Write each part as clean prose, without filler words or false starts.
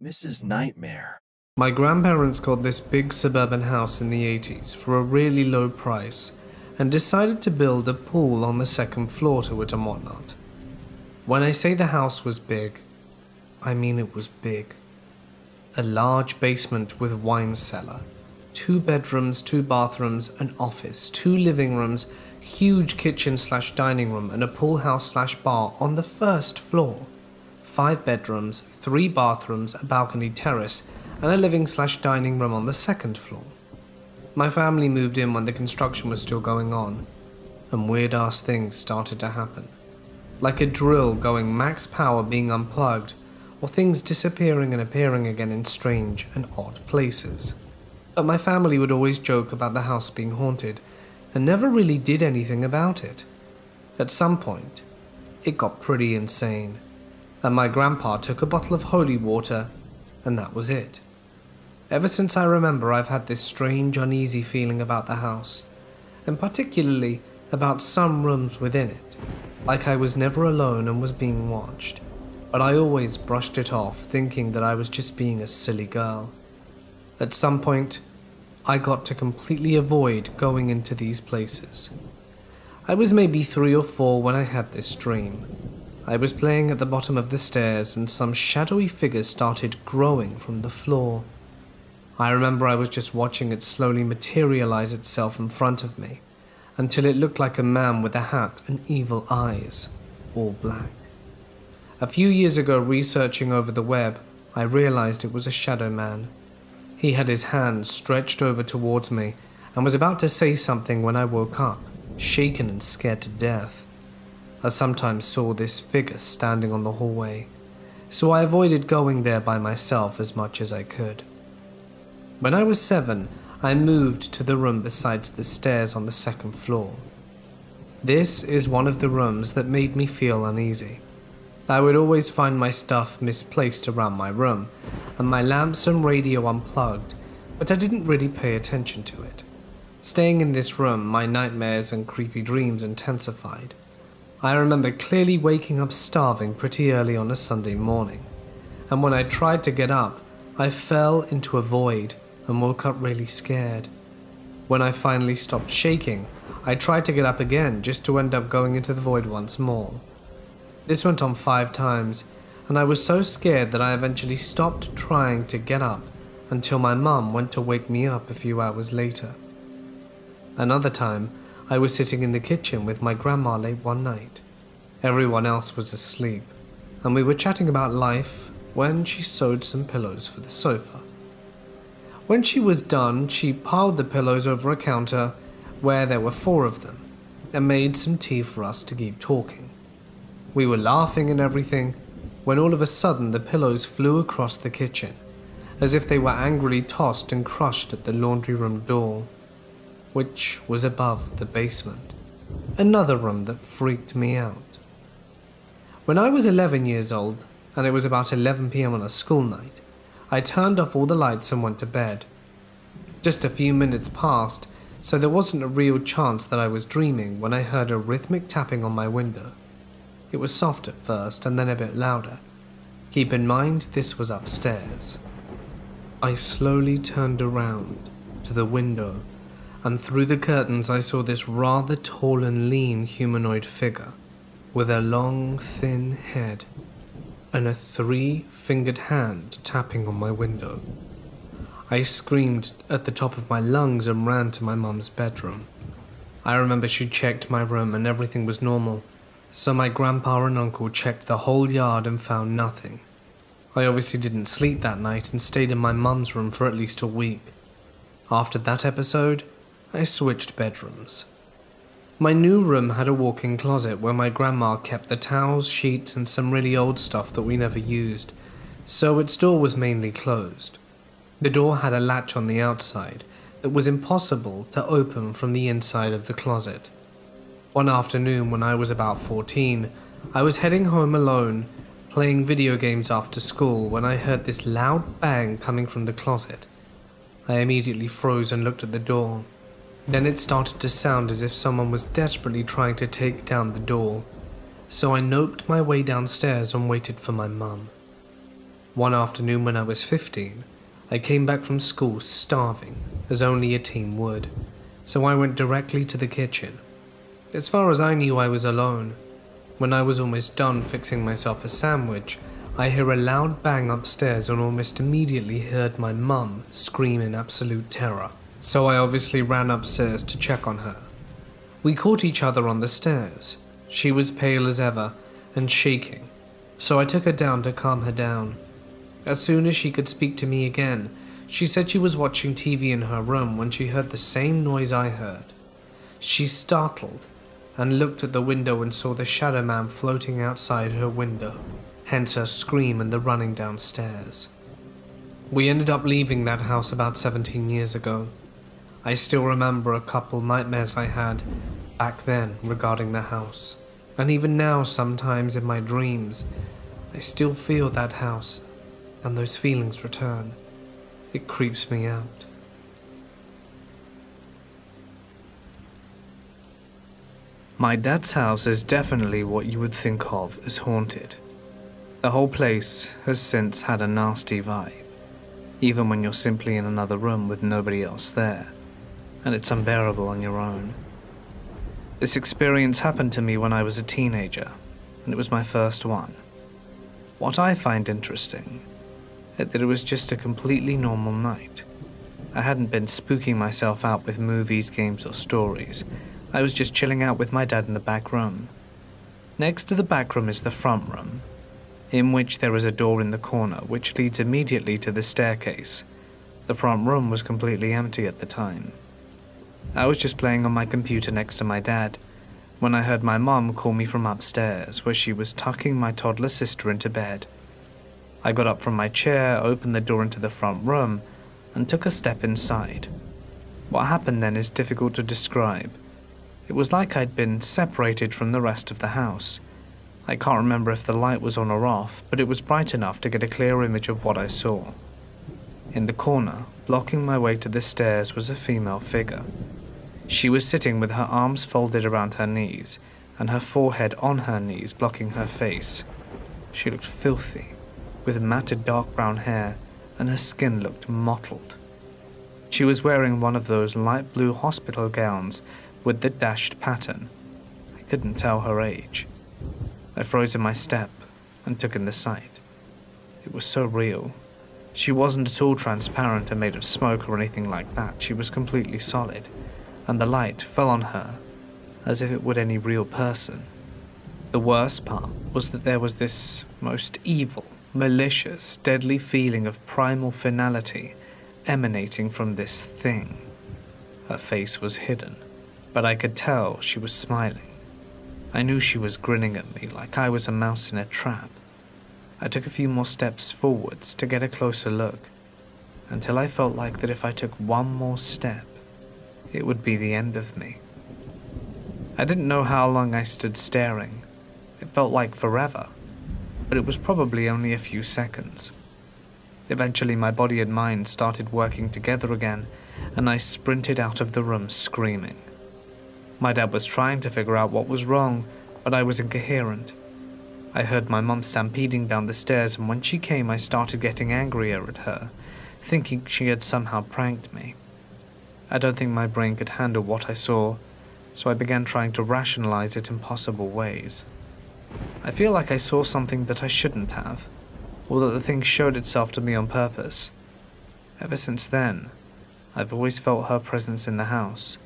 Mrs. Nightmare. My grandparents got this big suburban house in the 80s for a really low price and decided to build a pool on the second floor to it and whatnot. When I say the house was big, I mean it was big. A large basement with wine cellar, 2 bedrooms, 2 bathrooms, an office, 2 living rooms, huge kitchen/dining room and a pool house/bar on the first floor. 5 bedrooms, 3 bathrooms, a balcony terrace, and a living/dining room on the second floor. My family moved in when the construction was still going on, and weird-ass things started to happen. Like a drill going max power being unplugged, or things disappearing and appearing again in strange and odd places. But my family would always joke about the house being haunted, and never really did anything about it. At some point, it got pretty insane, and my grandpa took a bottle of holy water, and that was it. Ever since I remember, I've had this strange, uneasy feeling about the house, and particularly about some rooms within it, like I was never alone and was being watched, but I always brushed it off, thinking that I was just being a silly girl. At some point, I got to completely avoid going into these places. I was maybe 3 or 4 when I had this dream. I was playing at the bottom of the stairs and some shadowy figure started growing from the floor. I remember I was just watching it slowly materialize itself in front of me, until it looked like a man with a hat and evil eyes, all black. A few years ago, researching over the web, I realized it was a shadow man. He had his hands stretched over towards me and was about to say something when I woke up, shaken and scared to death. I sometimes saw this figure standing on the hallway, so I avoided going there by myself as much as I could. When I was 7, I moved to the room besides the stairs on the second floor. This is one of the rooms that made me feel uneasy. I would always find my stuff misplaced around my room, and my lamps and radio unplugged, but I didn't really pay attention to it. Staying in this room, my nightmares and creepy dreams intensified. I remember clearly waking up starving pretty early on a Sunday morning, and when I tried to get up, I fell into a void and woke up really scared. When I finally stopped shaking, I tried to get up again just to end up going into the void once more. This went on 5 times, and I was so scared that I eventually stopped trying to get up until my mum went to wake me up a few hours later. Another time, I was sitting in the kitchen with my grandma late one night. Everyone else was asleep, and we were chatting about life when she sewed some pillows for the sofa. When she was done, she piled the pillows over a counter where there were 4 of them, and made some tea for us to keep talking. We were laughing and everything, when all of a sudden the pillows flew across the kitchen, as if they were angrily tossed and crushed at the laundry room door, which was above the basement, another room that freaked me out. When I was 11 years old, and it was about 11 p.m. on a school night, I turned off all the lights and went to bed. Just a few minutes passed, so there wasn't a real chance that I was dreaming when I heard a rhythmic tapping on my window. It was soft at first and then a bit louder. Keep in mind, this was upstairs. I slowly turned around to the window, and through the curtains I saw this rather tall and lean humanoid figure with a long, thin head and a 3-fingered hand tapping on my window. I screamed at the top of my lungs and ran to my mum's bedroom. I remember she checked my room and everything was normal, so my grandpa and uncle checked the whole yard and found nothing. I obviously didn't sleep that night and stayed in my mum's room for at least a week. After that episode, I switched bedrooms. My new room had a walk-in closet where my grandma kept the towels, sheets, and some really old stuff that we never used, so its door was mainly closed. The door had a latch on the outside that was impossible to open from the inside of the closet. One afternoon when I was about 14, I was heading home alone, playing video games after school when I heard this loud bang coming from the closet. I immediately froze and looked at the door. Then it started to sound as if someone was desperately trying to take down the door, so I noped my way downstairs and waited for my mum. One afternoon when I was 15, I came back from school starving, as only a teen would, so I went directly to the kitchen. As far as I knew, I was alone. When I was almost done fixing myself a sandwich, I hear a loud bang upstairs and almost immediately heard my mum scream in absolute terror, so I obviously ran upstairs to check on her. We caught each other on the stairs. She was pale as ever and shaking, so I took her down to calm her down. As soon as she could speak to me again, she said she was watching TV in her room when she heard the same noise I heard. She startled and looked at the window and saw the shadow man floating outside her window, hence her scream and the running downstairs. We ended up leaving that house about 17 years ago. I still remember a couple nightmares I had back then regarding the house, and even now sometimes in my dreams, I still feel that house and those feelings return. It creeps me out. My dad's house is definitely what you would think of as haunted. The whole place has since had a nasty vibe, even when you're simply in another room with nobody else there, and it's unbearable on your own. This experience happened to me when I was a teenager, and it was my first one. What I find interesting is that it was just a completely normal night. I hadn't been spooking myself out with movies, games, or stories. I was just chilling out with my dad in the back room. Next to the back room is the front room, in which there is a door in the corner which leads immediately to the staircase. The front room was completely empty at the time. I was just playing on my computer next to my dad when I heard my mom call me from upstairs, where she was tucking my toddler sister into bed. I got up from my chair, opened the door into the front room, and took a step inside. What happened then is difficult to describe. It was like I'd been separated from the rest of the house. I can't remember if the light was on or off, but it was bright enough to get a clear image of what I saw. In the corner, blocking my way to the stairs, was a female figure. She was sitting with her arms folded around her knees, and her forehead on her knees, blocking her face. She looked filthy, with matted dark brown hair, and her skin looked mottled. She was wearing one of those light blue hospital gowns with the dashed pattern. I couldn't tell her age. I froze in my step and took in the sight. It was so real. She wasn't at all transparent and made of smoke or anything like that. She was completely solid, and the light fell on her as if it would any real person. The worst part was that there was this most evil, malicious, deadly feeling of primal finality emanating from this thing. Her face was hidden, but I could tell she was smiling. I knew she was grinning at me like I was a mouse in a trap. I took a few more steps forwards to get a closer look, until I felt like that if I took one more step, it would be the end of me. I didn't know how long I stood staring. It felt like forever, but it was probably only a few seconds. Eventually my body and mind started working together again, and I sprinted out of the room screaming. My dad was trying to figure out what was wrong, but I was incoherent. I heard my mum stampeding down the stairs, and when she came I started getting angrier at her, thinking she had somehow pranked me. I don't think my brain could handle what I saw, so I began trying to rationalize it in possible ways. I feel like I saw something that I shouldn't have, or that the thing showed itself to me on purpose. Ever since then, I've always felt her presence in the house,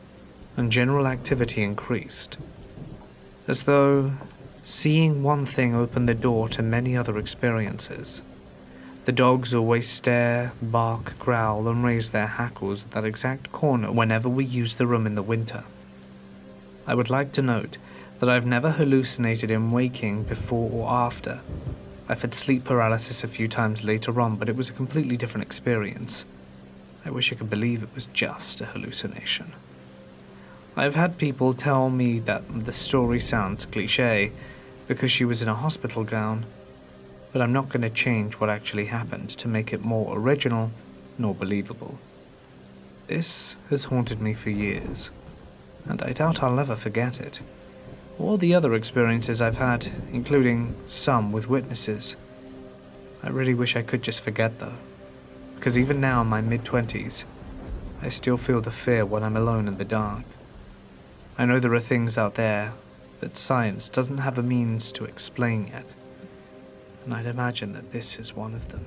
and general activity increased. As though seeing one thing opened the door to many other experiences. The dogs always stare, bark, growl, and raise their hackles at that exact corner whenever we use the room in the winter. I would like to note that I've never hallucinated in waking before or after. I've had sleep paralysis a few times later on, but it was a completely different experience. I wish I could believe it was just a hallucination. I've had people tell me that the story sounds cliché because she was in a hospital gown, but I'm not going to change what actually happened to make it more original nor believable. This has haunted me for years, and I doubt I'll ever forget it, or the other experiences I've had, including some with witnesses. I really wish I could just forget though, because even now in my mid-20s, I still feel the fear when I'm alone in the dark. I know there are things out there that science doesn't have a means to explain yet, and I'd imagine that this is one of them.